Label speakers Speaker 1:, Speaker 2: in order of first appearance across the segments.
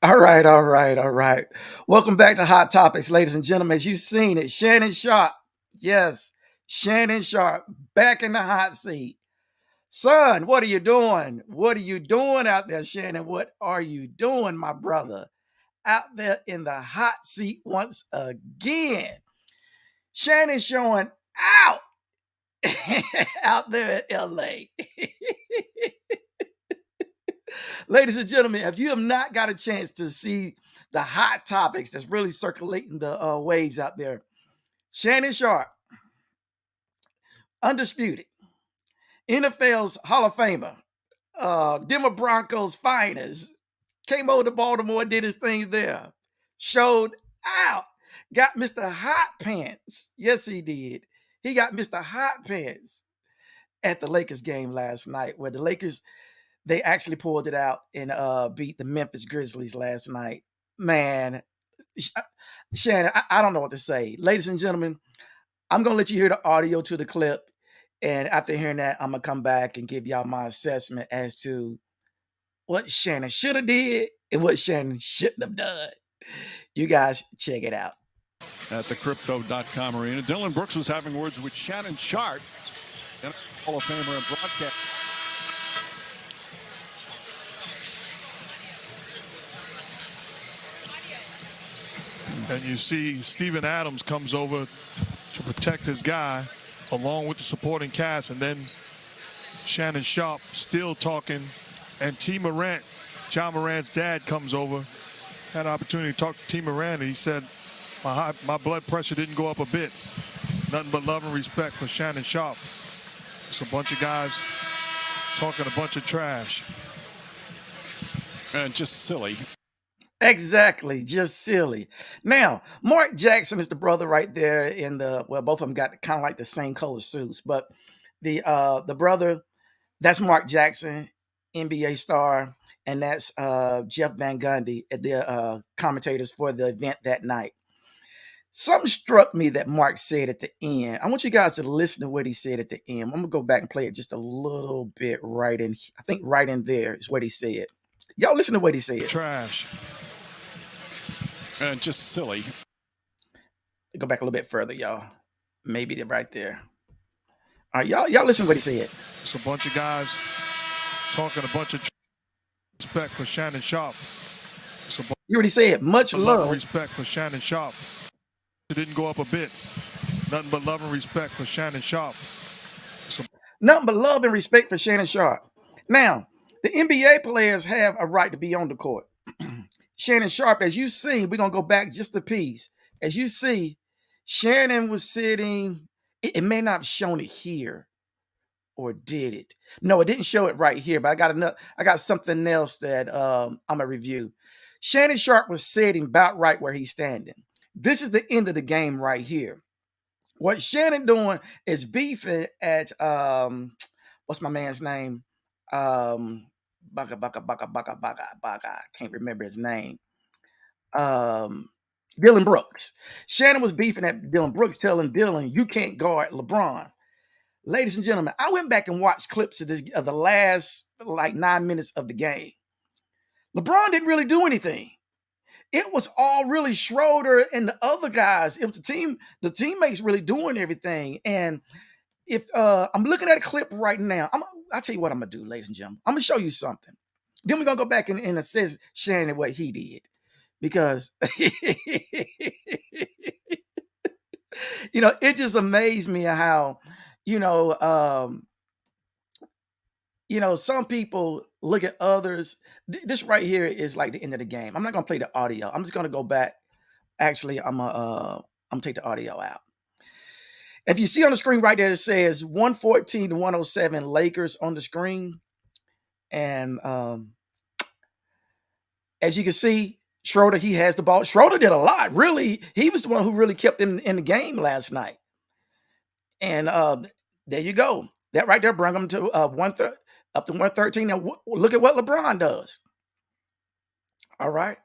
Speaker 1: All right, all right, all right. Welcome back to Hot Topics, ladies and gentlemen. As you've seen it, Shannon Sharpe. Yes, Shannon Sharpe back in the hot seat. Son, what are you doing? What are you doing out there, Shannon? What are you doing, my brother? Out there in the hot seat once again. Shannon showing out out there in LA. Ladies and gentlemen, if you have not got a chance to see the hot topics that's really circulating the waves out there, Shannon Sharpe, undisputed, NFL's Hall of Famer, Denver Broncos finest, came over to Baltimore, did his thing there, showed out, got Mr. Hot Pants. Yes, he did. He got Mr. Hot Pants at the Lakers game last night, where the Lakers, they actually pulled it out and beat the Memphis Grizzlies last night. Man, Shannon, I don't know what to say. Ladies and gentlemen, I'm going to let you hear the audio to the clip. And after hearing that, I'm going to come back and give y'all my assessment as to what Shannon should have did and what Shannon shouldn't have done. You guys check it out.
Speaker 2: At the Crypto.com arena, Dillon Brooks was having words with Shannon Sharpe, Hall of Famer and broadcast.
Speaker 3: And you see Steven Adams comes over to protect his guy along with the supporting cast, and then Shannon Sharpe still talking, and T. Morant, John Morant's dad, comes over. Had an opportunity to talk to T. Morant, and he said, my blood pressure didn't go up a bit. Nothing but love and respect for Shannon Sharpe. It's a bunch of guys talking a bunch of trash.
Speaker 2: And just silly.
Speaker 1: Exactly, just silly. Now, Mark Jackson is the brother right there in the, well, both of them got kind of like the same color suits, but the brother, that's Mark Jackson, NBA star, and that's Jeff Van Gundy, the commentators for the event that night. Something struck me that Mark said at the end. I want you guys to listen to what he said at the end. I'm gonna go back and play it just a little bit right in. I think right in there is what he said. Y'all listen to what he said.
Speaker 3: Trash.
Speaker 2: And just silly.
Speaker 1: Go back a little bit further, y'all. Maybe they're right there. All right, y'all listen to what he said.
Speaker 3: It's a bunch of guys talking a bunch of respect for Shannon Sharpe.
Speaker 1: You already said much love.
Speaker 3: And respect for Shannon Sharpe. It didn't go up a bit. Nothing but love and respect for Shannon Sharpe.
Speaker 1: Nothing but love and respect for Shannon Sharpe. Now, the NBA players have a right to be on the court. Shannon Sharpe, as you see, we're going to go back just a piece. As you see, Shannon was sitting, it may not have shown it here, or did it? No, it didn't show it right here, but I got something else that I'm going to review. Shannon Sharpe was sitting about right where he's standing. This is the end of the game right here. What Shannon doing is beefing at, what's my man's name? Baka. I can't remember his name. Dillon Brooks. Shannon was beefing at Dillon Brooks, telling Dillon, you can't guard LeBron. Ladies and gentlemen, I went back and watched clips of the last like 9 minutes of the game. LeBron didn't really do anything. It was all really Schroeder and the other guys. It was the teammates really doing everything. And if I'm looking at a clip right now, I'll tell you what I'm gonna do, ladies and gentlemen. I'm gonna show you something. Then we're gonna go back and assess Shannon what he did. Because you know, it just amazed me how you know, um, some people look at others. This right here is like the end of the game. I'm not gonna play the audio. I'm just gonna go back. Actually, I'm gonna take the audio out. If you see on the screen right there, it says 114 to 107 Lakers on the screen. And as you can see, Schroeder, he has the ball. Schroeder did a lot. Really, he was the one who really kept them in the game last night. And there you go. That right there brought them to up to 113. Now look at what LeBron does. All right.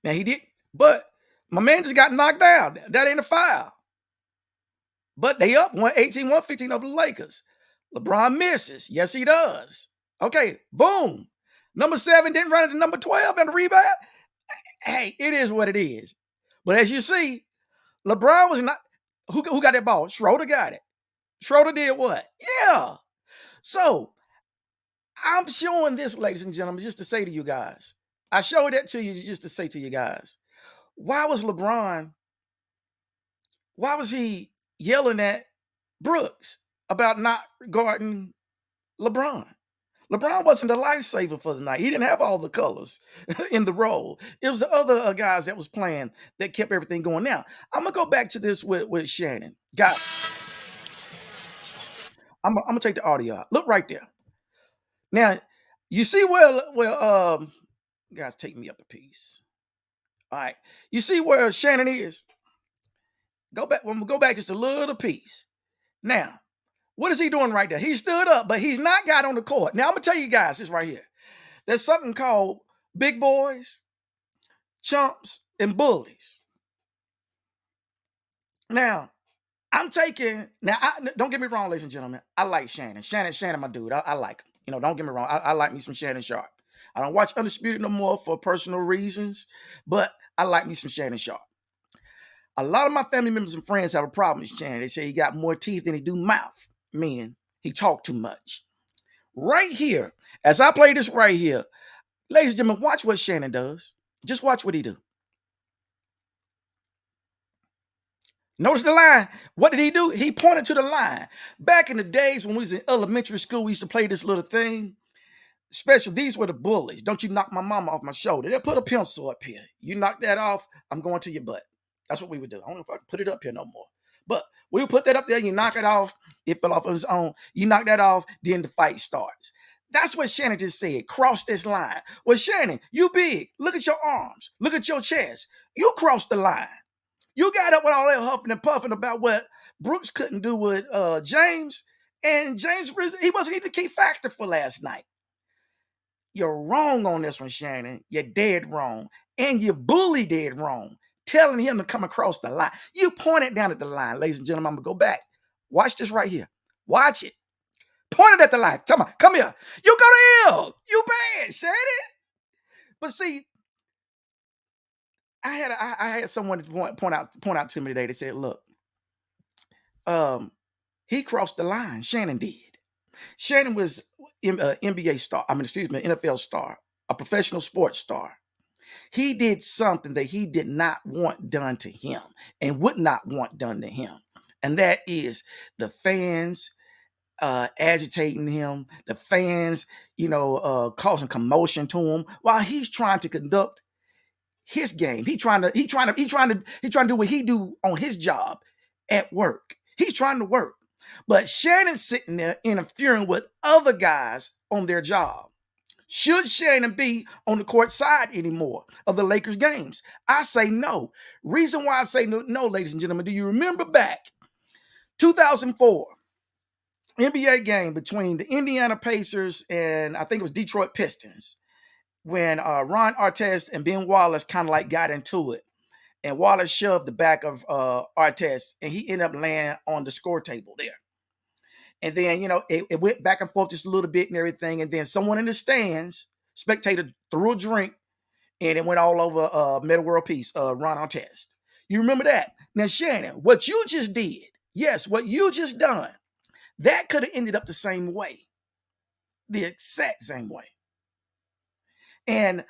Speaker 1: Now he did, but my man just got knocked down. That ain't a foul. But they up 118, 115 over the Lakers. LeBron misses. Yes, he does. Okay, boom. Number 7 didn't run into number 12 and the rebound. Hey, it is what it is. But as you see, LeBron was not. Who got that ball? Schroeder got it. Schroeder did what? Yeah. So I'm showing this, ladies and gentlemen, just to say to you guys. I showed that to you just to say to you guys. Why was he yelling at Brooks about not guarding LeBron? LeBron wasn't the lifesaver for the night. He didn't have all the colors in the role. It was the other guys that was playing that kept everything going. Now, I'm going to go back to this with Shannon. Got I'm going to take the audio out. Look right there. Now, you see guys, take me up a piece. All right. You see where Shannon is? Go back. We'll go back just a little piece. Now, what is he doing right there? He stood up, but he's not got on the court. Now, I'm going to tell you guys this right here. There's something called big boys, chumps, and bullies. Now, don't get me wrong, ladies and gentlemen. I like Shannon. Shannon, my dude. I like him. Don't get me wrong. I like me some Shannon Sharpe. I don't watch Undisputed no more for personal reasons, but I like me some Shannon Sharpe. A lot of my family members and friends have a problem with Shannon. They say he got more teeth than he do mouth, meaning he talk too much. Right here, as I play this right here, ladies and gentlemen, watch what Shannon does. Just watch what he do. Notice the line. What did he do? He pointed to the line. Back in the days when we was in elementary school, we used to play this little thing. These were the bullies. Don't you knock my mama off my shoulder. They'll put a pencil up here. You knock that off, I'm going to your butt. That's what we would do. I don't know if I can put it up here no more. But we would put that up there, you knock it off, it fell off on its own. You knock that off, then the fight starts. That's what Shannon just said. Cross this line. Well, Shannon, you big. Look at your arms. Look at your chest. You crossed the line. You got up with all that huffing and puffing about what Brooks couldn't do with James. And James, he wasn't even the key factor for last night. You're wrong on this one, Shannon. You're dead wrong. And you bully dead wrong. Telling him to come across the line. You pointed down at the line, ladies and gentlemen. I'm going to go back. Watch this right here. Watch it. Pointed at the line. Come here. You go to ill. You bad, Shannon. But see, I had someone point out to me today. They said, look, he crossed the line. Shannon did. Shannon was an NBA star. NFL star, a professional sports star. He did something that he did not want done to him and would not want done to him. And that is the fans agitating him, the fans, causing commotion to him while he's trying to conduct his game. He trying to do what he do on his job at work. He's trying to work. But Shannon's sitting there interfering with other guys on their job. Should Shannon be on the court side anymore of the Lakers games? I say no. Reason why I say no, ladies and gentlemen, do you remember back 2004 NBA game between the Indiana Pacers and I think it was Detroit Pistons when Ron Artest and Ben Wallace kind of like got into it. And Wallace shoved the back of Artest and he ended up laying on the score table there. And then, it went back and forth just a little bit and everything. And then someone in the stands, spectator, threw a drink and it went all over Metal World Peace, Ron Artest. You remember that? Now, Shannon, what you just did, yes, what you just done, that could have ended up the same way. The exact same way. And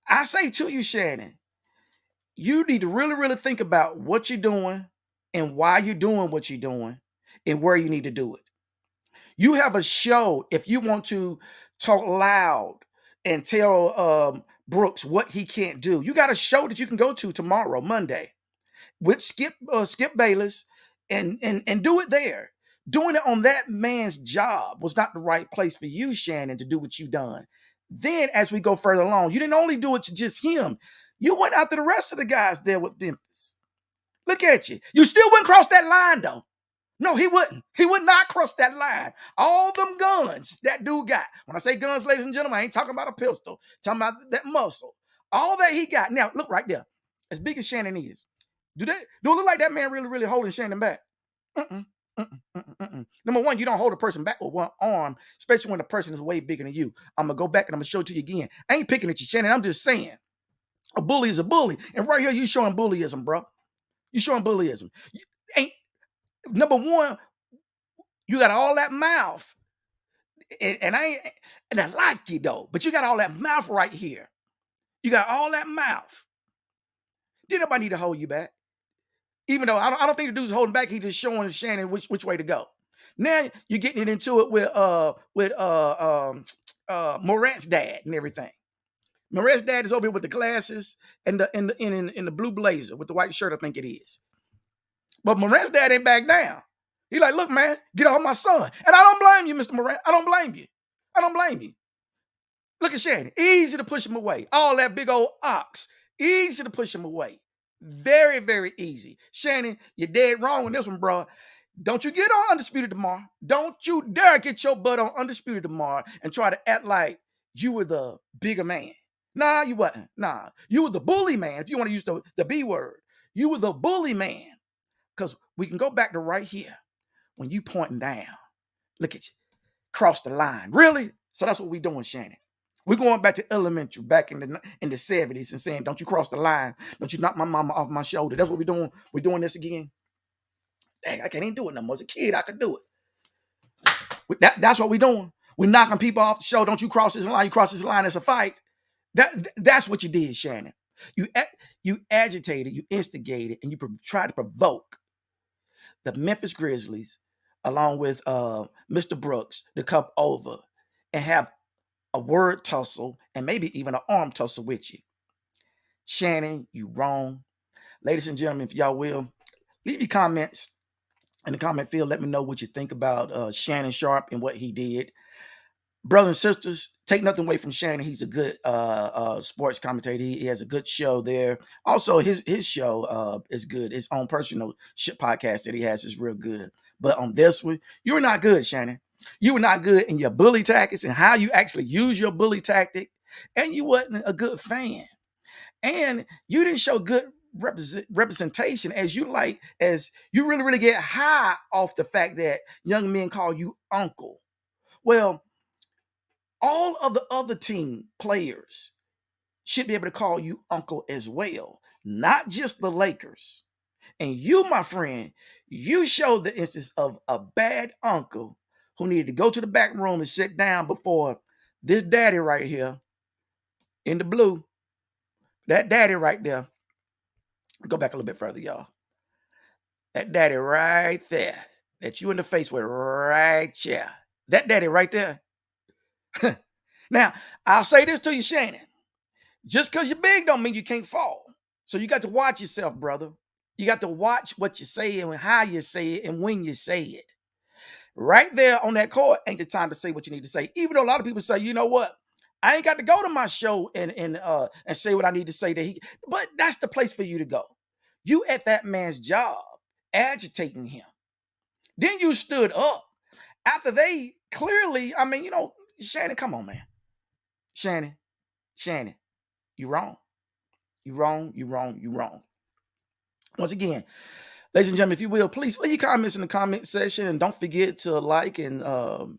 Speaker 1: I say to you, Shannon, you need to really, really think about what you're doing and why you're doing what you're doing. and where you need to do it. You have a show if you want to talk loud and tell Brooks what he can't do. You got a show that you can go to tomorrow, Monday, with Skip Bayless and do it there. Doing it on that man's job was not the right place for you, Shannon, to do what you done. Then as we go further along, you didn't only do it to just him. You went after the rest of the guys there with Memphis. Look at you. You still wouldn't cross that line, though. No, he wouldn't. He would not cross that line. All them guns that dude got. When I say guns, ladies and gentlemen, I ain't talking about a pistol. I'm talking about that muscle. All that he got. Now, look right there. As big as Shannon is. Do it look like that man really holding Shannon back? Number one, you don't hold a person back with one arm, especially when the person is way bigger than you. I'm going to go back and I'm going to show it to you again. I ain't picking at you, Shannon. I'm just saying. A bully is a bully. And right here, you showing bullyism, bro. You showing bullyism. Number one, you got all that mouth. And I like you, though. But you got all that mouth right here. You got all that mouth. Did nobody need to hold you back? Even though I don't think the dude's holding back, he's just showing Shannon which way to go. Now you're getting it into it with Morant's dad and everything. Morant's dad is over here with the glasses and the blue blazer with the white shirt, I think it is. But Morant's dad ain't back down. He like, look, man, get off my son. And I don't blame you, Mr. Morant. I don't blame you. I don't blame you. Look at Shannon. Easy to push him away. All that big old ox. Easy to push him away. Very, very easy. Shannon, you're dead wrong on this one, bro. Don't you get on Undisputed tomorrow. Don't you dare get your butt on Undisputed tomorrow and try to act like you were the bigger man. Nah, you wasn't. Nah, you were the bully man, if you want to use the B word. You were the bully man. Because we can go back to right here. When you pointing down, look at you. Cross the line. Really? So that's what we're doing, Shannon. We're going back to elementary, back in the 70s and saying, don't you cross the line. Don't you knock my mama off my shoulder. That's what we're doing. We're doing this again. Dang, I can't even do it no more. As a kid, I could do it. That's what we're doing. We're knocking people off the show. Don't you cross this line. You cross this line, it's a fight. That's what you did, Shannon. You agitated, you instigated, and you tried to provoke the Memphis Grizzlies, along with Mr. Brooks, to come over and have a word tussle and maybe even an arm tussle with you. Shannon, you wrong. Ladies and gentlemen, if y'all will, leave your comments in the comment field. Let me know what you think about Shannon Sharpe and what he did. Brothers and sisters, take nothing away from Shannon. He's a good sports commentator. He has a good show there. Also, his show is good. His own personal podcast that he has is real good. But on this one, you were not good, Shannon. You were not good in your bully tactics and how you actually use your bully tactic. And you wasn't a good fan. And you didn't show good representation as you really get high off the fact that young men call you uncle. Well, all of the other team players should be able to call you uncle as well, not just the Lakers. And you, my friend, you showed the instance of a bad uncle who needed to go to the back room and sit down before this daddy right here in the blue. That daddy right there. Go back a little bit further, y'all. That daddy right there that you in the face with right there. That daddy right there. Now, I'll say this to you, Shannon. Just because you're big don't mean you can't fall. So you got to watch yourself, brother. You got to watch what you say and how you say it and when you say it. Right there on that court ain't the time to say what you need to say. Even though a lot of people say, you know what? I ain't got to go to my show and say what I need to say. But that's the place for you to go. You at that man's job, agitating him. Then you stood up. After they clearly, Shannon, come on, man. Shannon, you wrong. You wrong. Once again, ladies and gentlemen, if you will, please leave your comments in the comment section and don't forget to like and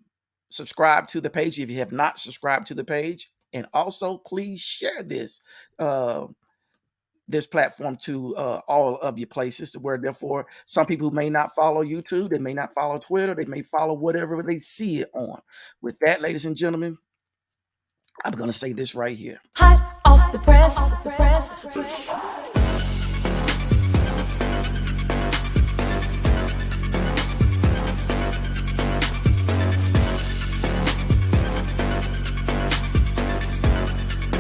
Speaker 1: subscribe to the page if you have not subscribed to the page. And also, please share this platform to all of your places to where, therefore, some people who may not follow YouTube, they may not follow Twitter, they may follow whatever they see it on. With that, ladies and gentlemen, I'm going to say this right here.
Speaker 4: Hot off the press.